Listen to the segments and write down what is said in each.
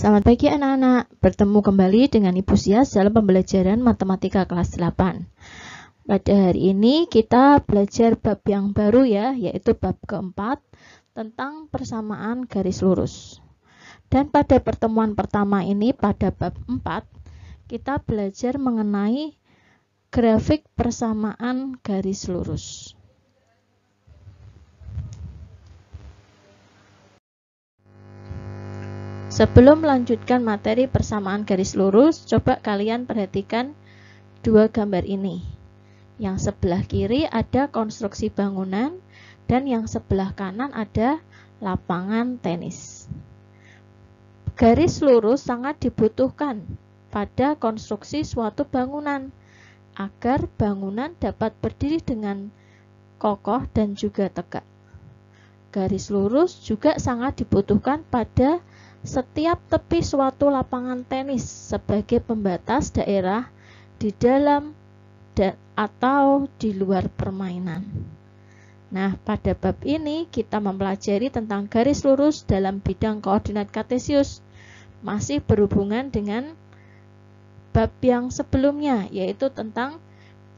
Selamat pagi anak-anak, bertemu kembali dengan Ibu Sias dalam pembelajaran matematika kelas 8. Pada hari ini kita belajar bab yang baru ya, yaitu bab keempat tentang persamaan garis lurus. Dan pada pertemuan pertama ini, pada bab 4, kita belajar mengenai grafik persamaan garis lurus. Sebelum melanjutkan materi persamaan garis lurus, coba kalian perhatikan dua gambar ini. Yang sebelah kiri ada konstruksi bangunan dan yang sebelah kanan ada lapangan tenis. Garis lurus sangat dibutuhkan pada konstruksi suatu bangunan agar bangunan dapat berdiri dengan kokoh dan juga tegak. Garis lurus juga sangat dibutuhkan pada setiap tepi suatu lapangan tenis sebagai pembatas daerah di dalam atau di luar permainan. Nah, pada bab ini kita mempelajari tentang garis lurus dalam bidang koordinat kartesius. Masih berhubungan dengan bab yang sebelumnya, yaitu tentang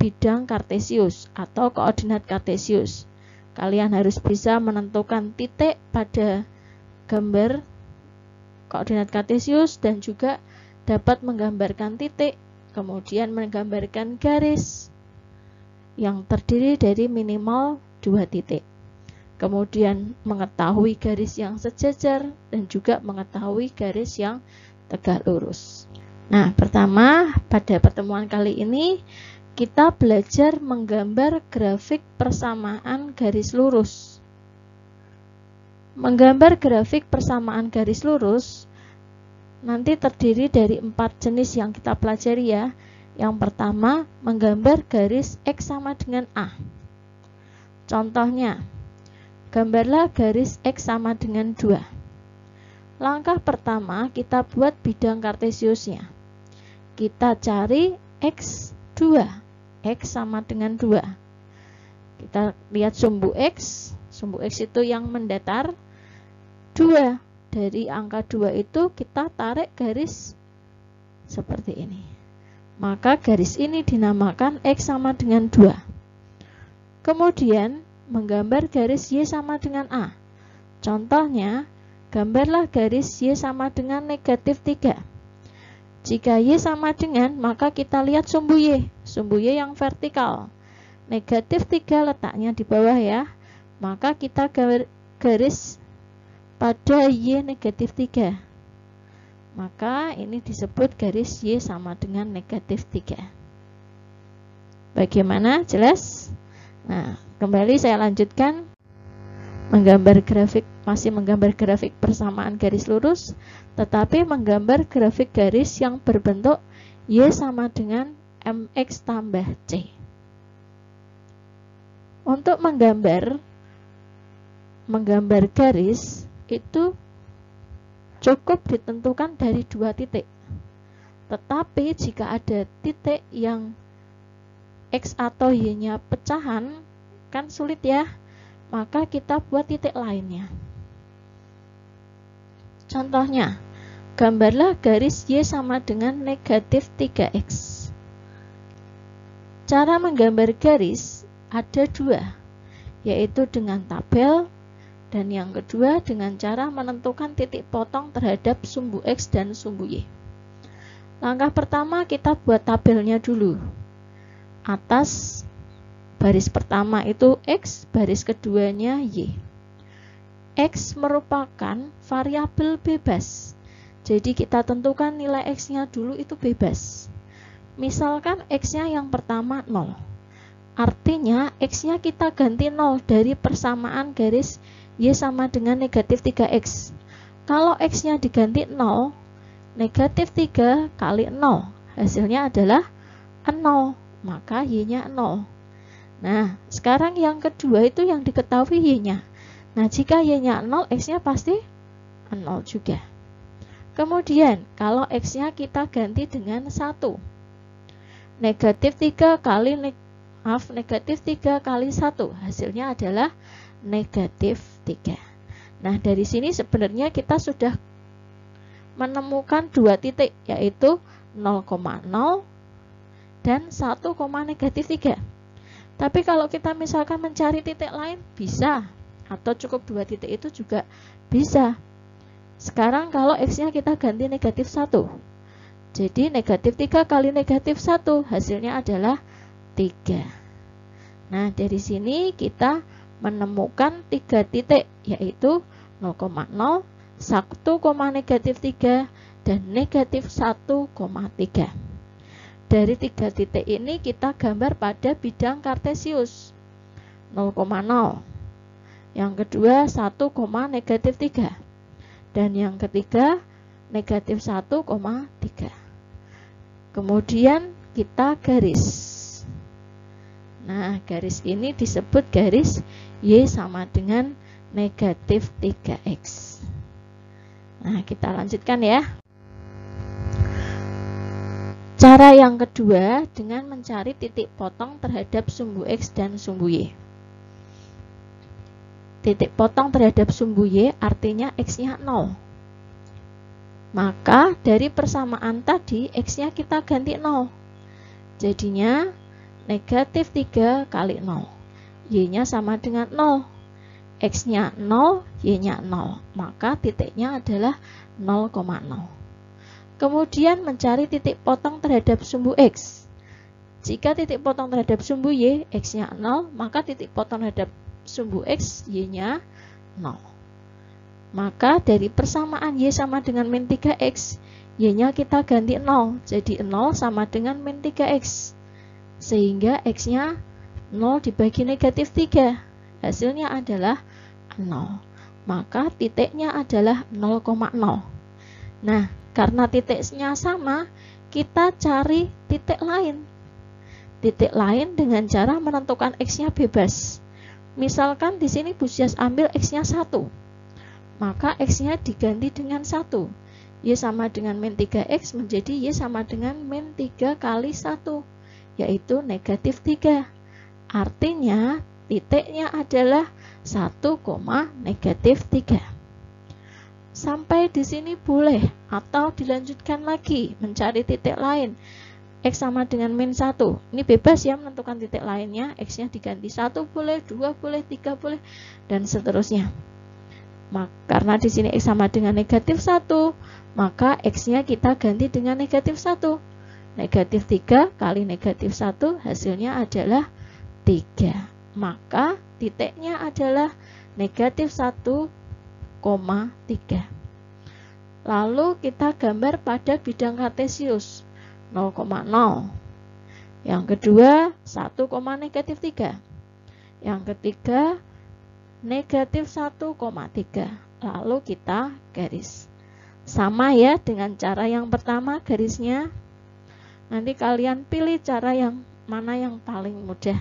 bidang kartesius atau koordinat kartesius. Kalian harus bisa menentukan titik pada gambar koordinat kartesius dan juga dapat menggambarkan titik, kemudian menggambarkan garis yang terdiri dari minimal 2 titik. Kemudian mengetahui garis yang sejajar dan juga mengetahui garis yang tegak lurus. Nah, pertama pada pertemuan kali ini kita belajar menggambar grafik persamaan garis lurus. Menggambar grafik persamaan garis lurus nanti terdiri dari 4 jenis yang kita pelajari ya. Yang pertama, menggambar garis X sama dengan A. Contohnya, gambarlah garis X sama dengan 2. Langkah pertama, kita buat bidang kartesiusnya. Kita cari X2. X sama dengan 2. Kita lihat sumbu X. Sumbu X itu yang mendatar 2. Dari angka 2 itu kita tarik garis seperti ini. Maka garis ini dinamakan X sama dengan 2. Kemudian menggambar garis Y sama dengan A. Contohnya, gambarlah garis Y sama dengan negatif 3. Jika Y sama dengan, maka kita lihat sumbu Y. Sumbu Y yang vertikal. Negatif 3 letaknya di bawah ya. Maka kita garis pada Y negatif 3. Maka ini disebut garis Y sama dengan negatif 3. Bagaimana? Jelas? Nah, kembali saya lanjutkan masih menggambar grafik persamaan garis lurus, tetapi menggambar grafik garis yang berbentuk Y sama dengan MX tambah C. Untuk menggambar garis itu cukup ditentukan dari 2 titik. Tetapi jika ada titik yang X atau Y-nya pecahan, kan sulit ya, maka kita buat titik lainnya. Contohnya, gambarlah garis Y sama dengan negatif 3X. Cara menggambar garis ada 2, yaitu dengan tabel, dan yang kedua dengan cara menentukan titik potong terhadap sumbu X dan sumbu Y. Langkah pertama kita buat tabelnya dulu. Atas baris pertama itu X, baris keduanya Y. X merupakan variabel bebas. Jadi kita tentukan nilai X-nya dulu itu bebas. Misalkan X-nya yang pertama 0. Artinya X-nya kita ganti 0 dari persamaan garis Y sama dengan negatif 3X. Kalau X-nya diganti 0, negatif 3 kali 0. Hasilnya adalah 0. Maka Y-nya 0. Nah, sekarang yang kedua itu yang diketahui Y-nya. Nah, jika Y-nya 0, X-nya pasti 0 juga. Kemudian, kalau X-nya kita ganti dengan 1. Negatif 3 kali negatif 3 kali 1. Hasilnya adalah negatif 3. Nah, dari sini sebenarnya kita sudah menemukan dua titik, yaitu 0,0 dan 1, negatif 3. Tapi kalau kita misalkan mencari titik lain, bisa. Atau cukup dua titik itu juga bisa. Sekarang kalau X-nya kita ganti negatif 1. Jadi negatif 3 kali negatif 1 hasilnya adalah 3. Nah, dari sini kita menemukan 3 titik, yaitu 0,0, 1, negatif 3, dan negatif 1,3. Dari 3 titik ini kita gambar pada bidang kartesius. 0,0. Yang kedua 1, negatif 3. Dan yang ketiga negatif 1,3. Kemudian kita garis. Nah, garis ini disebut garis Y sama dengan negatif 3X. Nah, kita lanjutkan ya. Cara yang kedua dengan mencari titik potong terhadap sumbu X dan sumbu Y. Titik potong terhadap sumbu Y artinya X-nya 0. Maka dari persamaan tadi X-nya kita ganti 0. Jadinya negatif 3 kali 0. Y-nya sama dengan 0. X-nya 0, Y-nya 0. Maka titiknya adalah 0,0. Kemudian mencari titik potong terhadap sumbu X. Jika titik potong terhadap sumbu Y, X-nya 0, maka titik potong terhadap sumbu X, Y-nya 0. Maka dari persamaan Y sama dengan min 3X, Y-nya kita ganti 0. Jadi 0 sama dengan min 3X. Sehingga X-nya 0 dibagi negatif 3. Hasilnya adalah 0. Maka titiknya adalah 0,0. Nah, karena titiknya sama, kita cari titik lain. Titik lain dengan cara menentukan X-nya bebas. Misalkan di sini Bu Jas ambil X-nya 1. Maka X-nya diganti dengan 1. Y sama dengan min 3X menjadi Y sama dengan min 3 kali 1. Yaitu negatif 3. Artinya titiknya adalah 1, negatif 3. Sampai di sini boleh atau dilanjutkan lagi mencari titik lain. X sama dengan min 1. Ini bebas ya menentukan titik lainnya. X-nya diganti 1 boleh, 2 boleh, 3 boleh, dan seterusnya. Karena di sini X sama dengan negatif 1, maka X-nya kita ganti dengan negatif 1. Negatif 3 kali negatif 1 hasilnya adalah 3. Maka titiknya adalah negatif 1,3. Lalu kita gambar pada bidang kartesius 0,0. Yang kedua 1, negatif 3. Yang ketiga negatif 1,3. Lalu kita garis. Sama ya dengan cara yang pertama garisnya. Nanti kalian pilih cara yang mana yang paling mudah.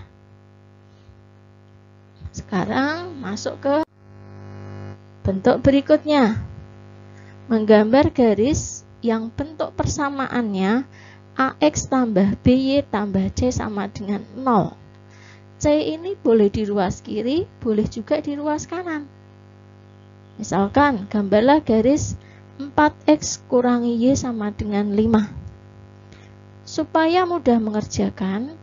Sekarang masuk ke bentuk berikutnya. Menggambar garis yang bentuk persamaannya AX tambah BY tambah C sama dengan 0. C ini boleh di ruas kiri, boleh juga di ruas kanan. Misalkan, gambarlah garis 4X kurangi Y sama dengan 5. Supaya mudah mengerjakan,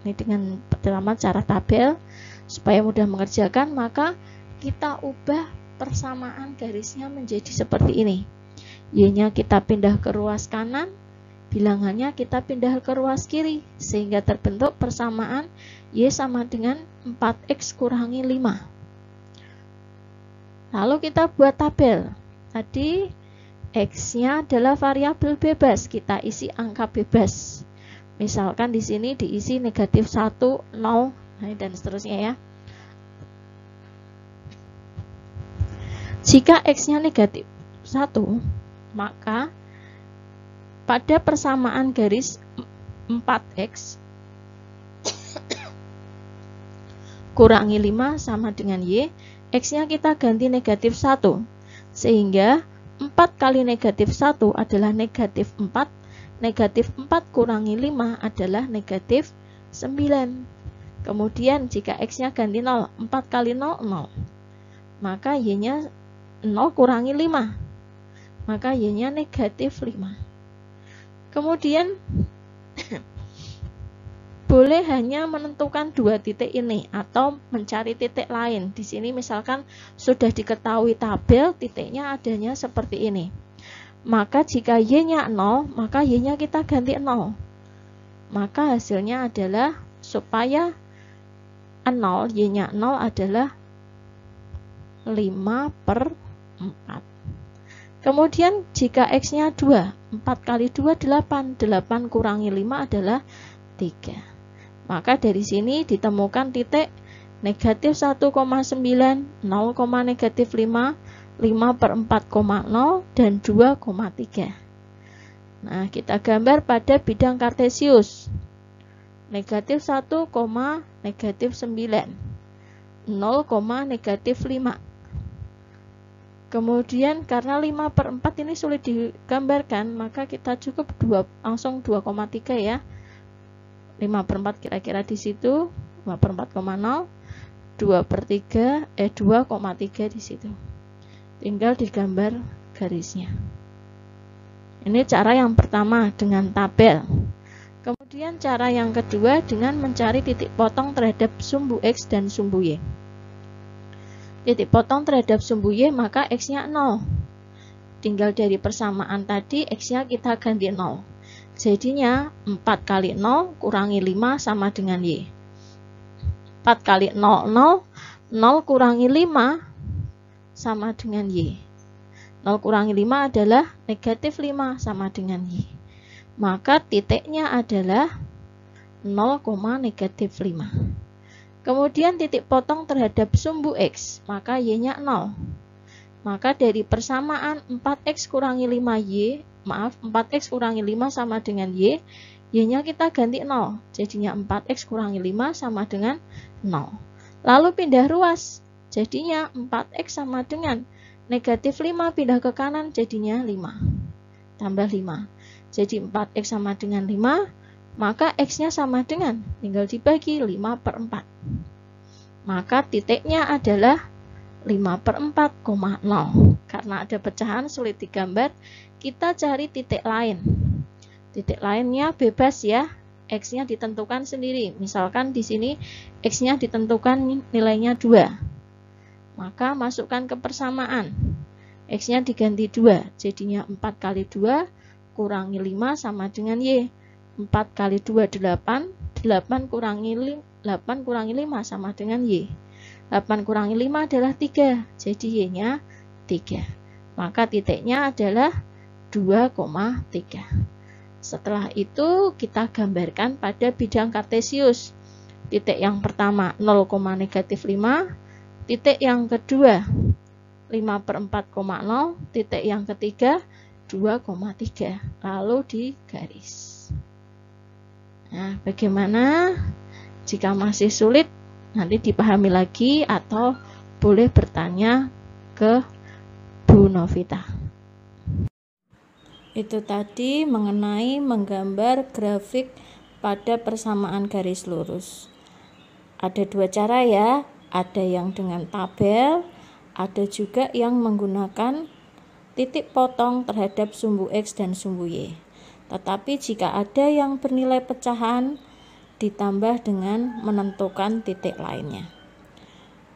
ini dengan pertama cara tabel, supaya mudah mengerjakan, maka kita ubah persamaan garisnya menjadi seperti ini. Y-nya kita pindah ke ruas kanan, bilangannya kita pindah ke ruas kiri, sehingga terbentuk persamaan Y sama dengan 4X kurangi 5. Lalu kita buat tabel. Tadi X-nya adalah variabel bebas, kita isi angka bebas. Misalkan di sini diisi negatif 1, 0, dan seterusnya ya. Jika X-nya negatif 1, maka pada persamaan garis 4X kurangi 5 sama dengan Y, X-nya kita ganti negatif 1. Sehingga 4 kali negatif 1 adalah negatif 4. Negatif 4 kurangi 5 adalah negatif 9. Kemudian jika X-nya ganti 0, 4 kali 0, 0. Maka Y-nya 0 kurangi 5. maka Y-nya negatif 5. Kemudian boleh hanya menentukan 2 titik ini atau mencari titik lain. Di sini misalkan sudah diketahui tabel titiknya adanya seperti ini. Maka jika Y-nya 0, maka Y-nya kita ganti 0. Maka hasilnya adalah supaya 0, Y-nya 0 adalah 5/4. Kemudian jika X-nya 2, 4 kali 2 8, 8 kurangi 5 adalah 3. Maka dari sini ditemukan titik negatif 1,9, 0, negatif 5, 5/4,0, dan 2,3. Nah, kita gambar pada bidang kartesius. Negatif 1, negatif 9, 0, negatif 5. Kemudian karena 5/4 ini sulit digambarkan, maka kita cukup langsung 2,3 ya. 5/4 kira-kira di situ, 5/4,0, 2,3 di situ. Tinggal digambar garisnya. Ini cara yang pertama dengan tabel. Kemudian cara yang kedua dengan mencari titik potong terhadap sumbu X dan sumbu Y. Titik potong terhadap sumbu Y maka X-nya 0. Tinggal dari persamaan tadi X-nya kita ganti 0. Jadinya 4 kali 0 kurangi 5 sama dengan Y. 4 kali 0, 0. 0 kurangi 5 sama dengan Y. 0 kurangi 5 adalah negatif 5 sama dengan Y. Maka titiknya adalah 0, negatif 5. Kemudian titik potong terhadap sumbu X, maka Y-nya 0. Maka dari persamaan 4X kurangi 5Y, 4X kurangi 5 sama dengan Y, Y-nya kita ganti 0. Jadinya 4X kurangi 5 sama dengan 0. Lalu pindah ruas, jadinya 4X sama dengan negatif 5 pindah ke kanan, jadinya 5. Tambah 5. Jadi 4X sama dengan 5, maka X-nya sama dengan, tinggal dibagi 5/4. Maka titiknya adalah 5/4,0. Karena ada pecahan sulit digambar, kita cari titik lain. Titik lainnya bebas ya, X-nya ditentukan sendiri. Misalkan di sini X-nya ditentukan nilainya 2. Maka masukkan ke persamaan. X-nya diganti 2, jadinya 4 kali 2 kurangi 5 sama dengan Y. 4 kali 2 8, 8 kurangi 5 sama dengan Y. 8 kurangi 5 adalah 3, jadi Y-nya 3. Maka titiknya adalah 2,3. Setelah itu kita gambarkan pada bidang kartesius. Titik yang pertama 0, negatif 5, titik yang kedua 5/4,0, titik yang ketiga 2,3, lalu digaris. Nah, bagaimana jika masih sulit, nanti dipahami lagi atau boleh bertanya ke Bu Novita. Itu tadi mengenai menggambar grafik pada persamaan garis lurus. Ada 2 cara ya, ada yang dengan tabel, ada juga yang menggunakan titik potong terhadap sumbu X dan sumbu Y. Tetapi jika ada yang bernilai pecahan, ditambah dengan menentukan titik lainnya.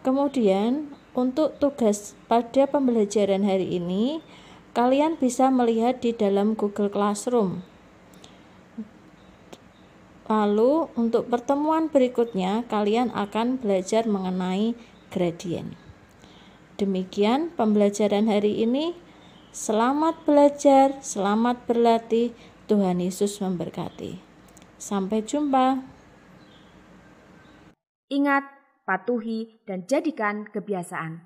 Kemudian, untuk tugas pada pembelajaran hari ini, kalian bisa melihat di dalam Google Classroom. Lalu, untuk pertemuan berikutnya, kalian akan belajar mengenai gradien. Demikian pembelajaran hari ini. Selamat belajar, selamat berlatih. Tuhan Yesus memberkati. Sampai jumpa. Ingat, patuhi dan jadikan kebiasaan.